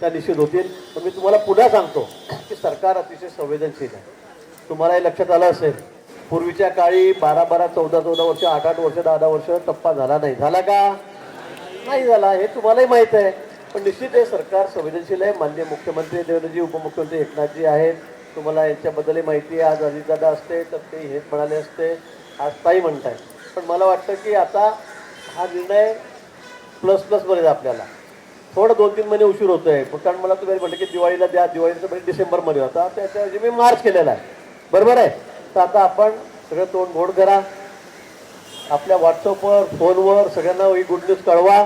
त्या निश्चित होतील. पण मी तुम्हाला पुन्हा सांगतो की सरकार अतिशय संवेदनशील आहे. तुम्हालाही लक्षात आलं असेल, पूर्वीच्या काळी 12-12, 14-14 वर्ष, 8-8 वर्ष, 10-10 वर्ष टप्पा झाला नाही. झाला का? नाही झाला, हे तुम्हालाही माहीत आहे. पण निश्चित हे सरकार संवेदनशील आहे. माननीय मुख्यमंत्री देवेंद्रजी, उपमुख्यमंत्री एकनाथजी आहेत, तुम्हाला यांच्याबद्दलही माहिती आहे. आज अजितदादा असते तर ते हेच म्हणाले असते, आज ताई म्हणताय. पण मला वाटतं की आता हा निर्णय प्लस मध्ये आपल्याला थोडं 2-3 महिने उशीर होतोय. कारण मला तुम्ही म्हटलं की दिवाळीला द्या, दिवाळीचा म्हणजे डिसेंबरमध्ये होता, त्याच्याऐवजी मी मार्च केलेला आहे. बरोबर आहे. तर आता आपण सगळं तोंड गोड करा, आपल्या व्हॉट्सअपवर, फोनवर सगळ्यांना ही गुड न्यूज कळवा,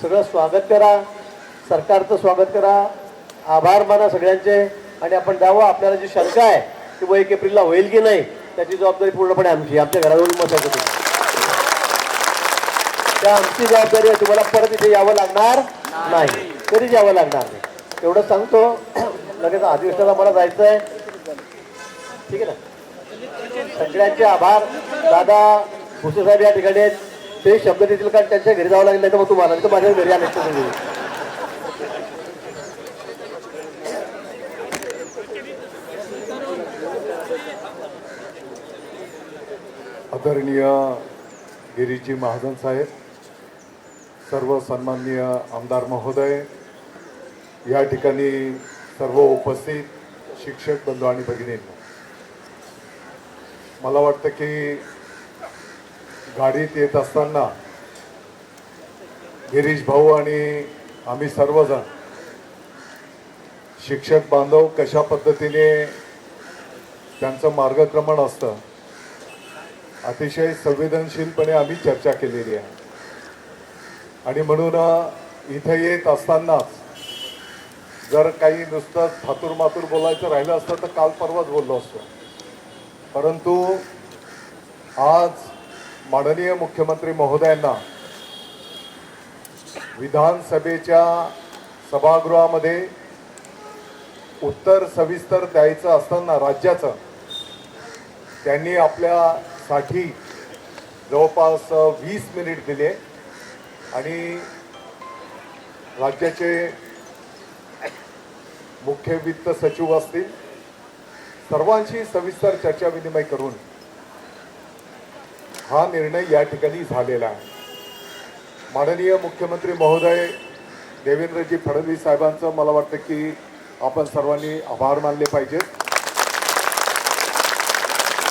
सगळं स्वागत करा, सरकारचं स्वागत करा, आभार माना सगळ्यांचे, आणि आपण द्यावं. आपल्याला जी शंका आहे की 1 एप्रिलला होईल की नाही, त्याची जबाबदारी पूर्णपणे आमची. आमच्या घराजवळून मसायचं तुम्ही, त्या आमची जबाबदारी आहे. तुम्हाला परत इथे यावं लागणार नाही, कधीच यावं लागणार नाही, एवढं सांगतो. लगेच अधिवेशनाला मला जायचं आहे. ठीक आहे ना. सगळ्यांचे आभार. दादा भुसे साहेब या ठिकाणी आहेत, ते शब्द देतील, कारण त्यांच्या घरी जावं लागेल. नाही तर मग तुम्हाला, तर माझ्या घरी आले. आदरणीय गिरीजी महाजन साहेब, सर्व सन्माननीय आमदार महोदय, या ठिकाणी सर्व उपस्थित शिक्षक बंधू आणि भगिनींनो, मला वाटतं की गाडीत येत असताना गिरीश भाऊ आणि आम्ही सर्वजण शिक्षक बांधव कशा पद्धतीने त्यांचं मार्गक्रमण असतं, अतिशय संवेदनशीलपणे आम्ही चर्चा केलेली आहे. आणि म्हणून इथे येत असतानाच जर काही नुसतं थातूरमातूर बोलायचं राहिलं असतं तर काल परवाच बोललो असतो. परंतु आज माननीय मुख्यमंत्री महोदयांना विधानसभेच्या सभागृहामध्ये उत्तर सविस्तर द्यायचं असताना राज्याचं, त्यांनी आपल्यासाठी जवळपास 20 मिनिट दिले आणि राज्याचे मुख्य वित्त सचिव असतील, सर्वांशी सविस्तर चर्चा विनिमय करून हा निर्णय या ठिकाणी झालेला आहे. माननीय मुख्यमंत्री महोदय देवेंद्रजी फडणवीस साहेबांचं मला वाटतं की आपण सर्वांनी आभार मानले पाहिजेत.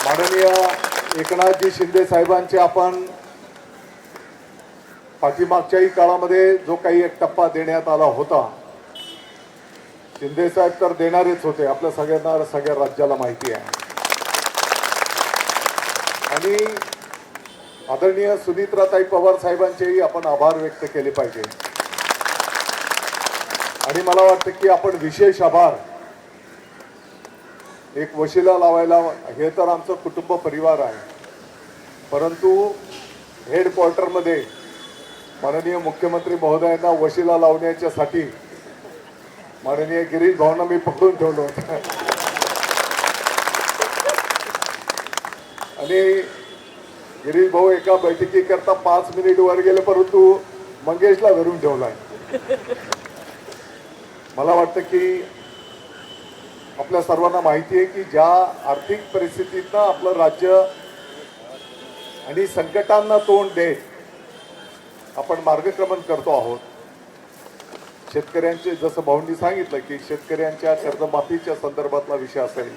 माननीय एकनाथजी शिंदे साहेबांचे आपण पाठीमागच्याही काळामध्ये जो काही एक टप्पा देण्यात आला होता, शिंदे साहेब तर देणारेच होते, आपल्या सगळ्यांना, सगळ्या राज्याला माहिती आहे. आणि आदरणीय सुनित्राताई पवार साहेबांचेही आपण आभार व्यक्त केले पाहिजे. आणि मला वाटतं की आपण विशेष आभार एक वशिला लावायला, हे तर आमचं कुटुंब परिवार आहे, परंतु हेडक्वार्टरमध्ये माननीय मुख्यमंत्री महोदयांना वशिला लावण्याच्यासाठी माननीय गिरीश भाऊंना मी पकडून ठेवलं होतं. आणि गिरीश भाऊ एका बैठकीकरता 5 मिनिट वर गेले, परंतु मंगेशला धरून ठेवलाय. मला वाटतं की आपल्या सर्वांना माहिती आहे की ज्या आर्थिक परिस्थितीतनं आपलं राज्य आणि संकटांना तोंड देत आपण मार्गक्रमण करतो आहोत. शेतकऱ्यांचे, जसं भाऊंनी सांगितलं की शेतकऱ्यांच्या कर्जमाफीच्या संदर्भातला विषय असेल,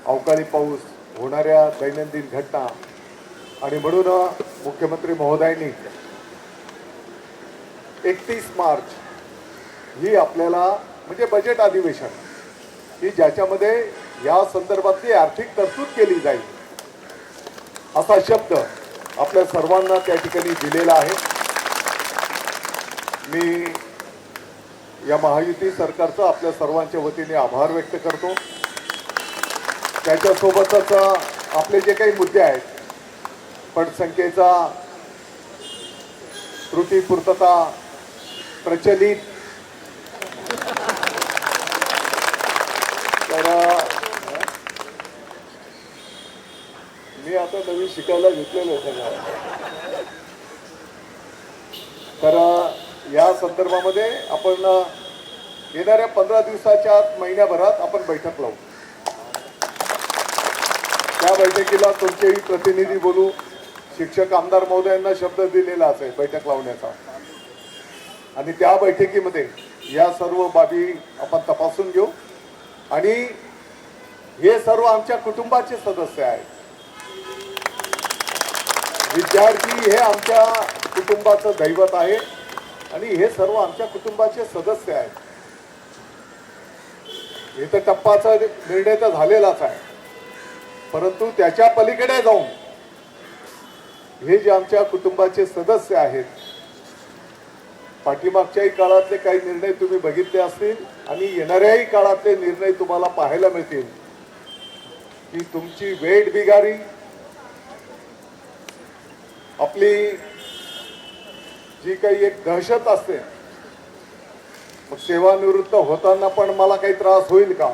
अवकाळी पाऊस, होणाऱ्या दैनंदिन घटना, आणि म्हणून मुख्यमंत्री महोदयांनी 31 मार्च ही आपल्याला म्हणजे बजेट अधिवेशन की ज्याच्यामध्ये या संदर्भातली आर्थिक तरतूद केली जाईल असा शब्द आपल्या सर्वांना त्या ठिकाणी दिलेला आहे. मी या महायुती सरकारचा आपल्या सर्वांच्या वतीने आभार व्यक्त करतो. त्याच्यासोबतच आपले जे काही मुद्दे आहेत, पटसंख्येचा, त्रुटी पूर्तता, प्रचलित, तर मी आता नवीन शिकायला घेतलेलं आहे. तर या संदर्भामध्ये आपण येणाऱ्या 15 दिवसाच्या आत, महिन्याभरात आपण बैठक लावू. त्या बैठकीला तुमचेही प्रतिनिधी बोलू. शिक्षक आमदार महोदयांना शब्द दिलेलाच आहे बैठक लावण्याचा, आणि त्या बैठकीमध्ये या सर्व बाबी आपण तपासून घेऊ. आणि हे सर्व आमच्या कुटुंबाचे सदस्य आहेत. विद्यार्थी हे आमच्या कुटुंबाचं दैवत आहे आणि हे सर्व आमच्या कुटुंबाचे सदस्य आहेत. इथं टप्पाचा निर्णय तर झालेलाच आहे, परंतु त्याच्या पलीकडे जाऊन हे जे आमच्या कुटुंबाचे सदस्य आहेत, पाठीमागच्याही काळातले काही निर्णय तुम्ही बघितले असतील आणि येणाऱ्याही काळातले निर्णय तुम्हाला पाहायला मिळतील की तुमची वेठ बिगारी, आपली जी काही एक दहशत असते, मग सेवानिवृत्त होताना पण मला काही त्रास होईल का,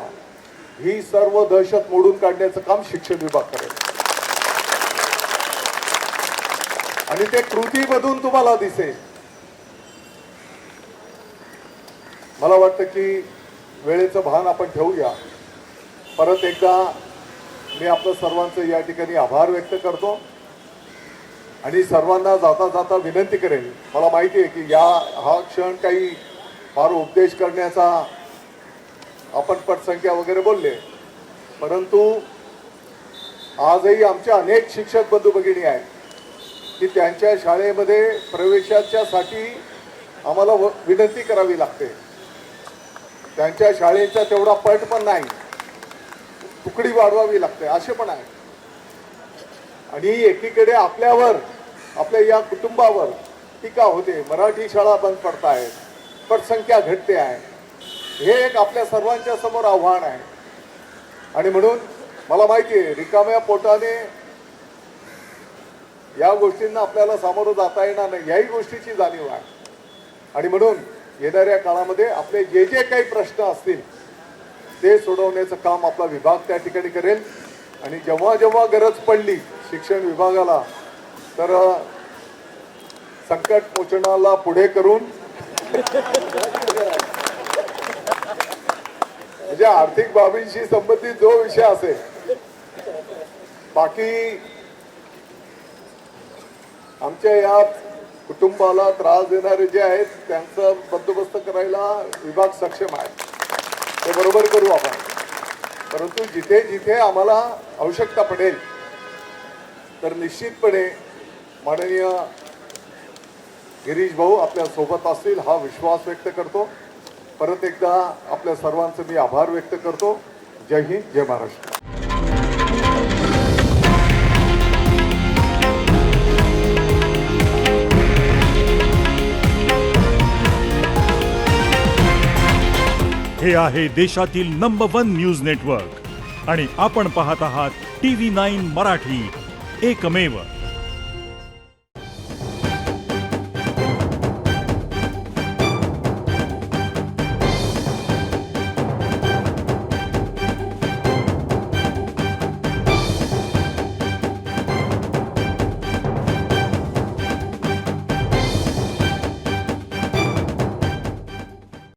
ही सर्व दहशत मोडून काढण्याचं काम शिक्षण विभाग करेल. आणि ते कृतीमधून तुम्हाला दिसेल. मला वाटतं की वेळेचं भान आपण ठेवूया. परत एकदा मी आपलं सर्वांचं या ठिकाणी आभार व्यक्त करतो आणि सर्वांना जाता जाता विनंती करेन. मला माहिती आहे की हा क्षण काही फार उपदेश करण्याचा, आपण पटसंख्या वगैरे बोलले, परंतु आजही आमच्या अनेक शिक्षक बंधू भगिनी आहेत की त्यांच्या शाळेमध्ये प्रवेशाच्यासाठी आम्हाला विनंती करावी लागते. त्यांच्या शाळेचा तेवढा पट पण नाही, तुकडी वाढवावी लागते, असे पण आहे. आणि एकीकडे आपल्यावर, आपल्या या कुटुंबावर टीका होते, मराठी शाळा बंद पडतायत, पटसंख्या घटते आहे. हे एक आपल्या सर्वांच्या समोर आव्हान आहे. आणि म्हणून मला माहिती आहे रिकाम्या पोटाने या गोष्टींना आपल्याला सामोरं जाता येणार नाही, याही गोष्टीची जाणीव आहे. आणि म्हणून येणाऱ्या काळामध्ये आपले जे जे काही प्रश्न असतील ते सोडवण्याचं काम आपला विभाग त्या ठिकाणी करेल. आणि जेव्हा जेव्हा गरज पडली शिक्षण विभागाला, तर संकट मोचनाला पुढे करून म्हणजे आर्थिक बाबींशी संबंधित जो विषय असेल, बाकी आमच्या या कुटुंबाला त्रास देणारे जे आहेत त्यांचा बंदोबस्त करायला विभाग सक्षम आहे, ते बरोबर करू आपण. परंतु जिथे जिथे आम्हाला आवश्यकता पडेल तर निश्चितपणे माननीय गिरीश भाऊ आपल्या सोबत असतील हा विश्वास व्यक्त करतो. परत एकदा आपल्या सर्वांचे मी आभार व्यक्त करतो. जय हिंद, जय महाराष्ट्र. हे आहे देशातील नंबर 1 न्यूज नेटवर्क आणि आपण पाहत आहात TV9 मराठी, एकमेव.